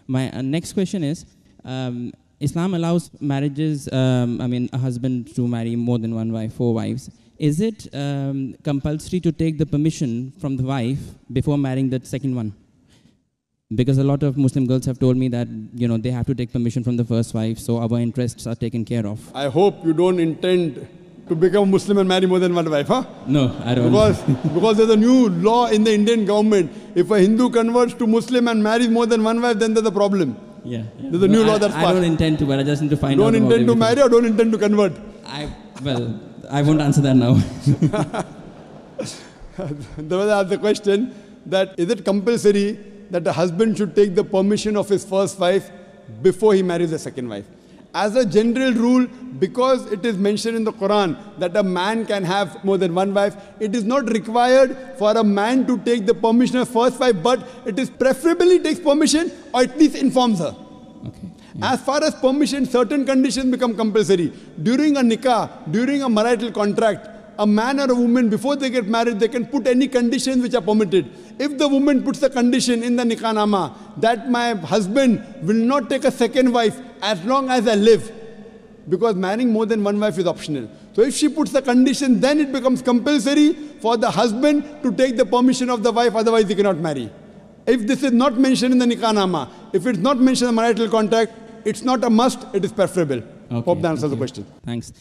My next question is, Islam allows marriages, a husband to marry more than one wife, 4 wives. Is it compulsory to take the permission from the wife before marrying that second one? Because a lot of Muslim girls have told me that, they have to take permission from the first wife, so our interests are taken care of. I hope you don't intend to become Muslim and marry more than one wife, huh? No, I don't. Because there's a new law in the Indian government. If a Hindu converts to Muslim and marries more than one wife, then there's a problem. Yeah. There's a new law that's passed. I don't intend to, but I just need to find out. Don't intend to marry or don't intend to convert? I won't answer that now. There was the question that is it compulsory that a husband should take the permission of his first wife before he marries a second wife? As a general rule, because it is mentioned in the Quran that a man can have more than one wife, it is not required for a man to take the permission of first wife, but it is preferably takes permission or at least informs her. Okay. Yeah. As far as permission, certain conditions become compulsory. During a nikah, during a marital contract, a man or a woman, before they get married, they can put any conditions which are permitted. If the woman puts a condition in the nikah nama that my husband will not take a second wife as long as I live, because marrying more than one wife is optional. So if she puts the condition, then it becomes compulsory for the husband to take the permission of the wife, otherwise he cannot marry. If this is not mentioned in the nikah nama, if it's not mentioned in the marital contract, it's not a must, it is preferable. Okay, Hope that answers the question. Thanks.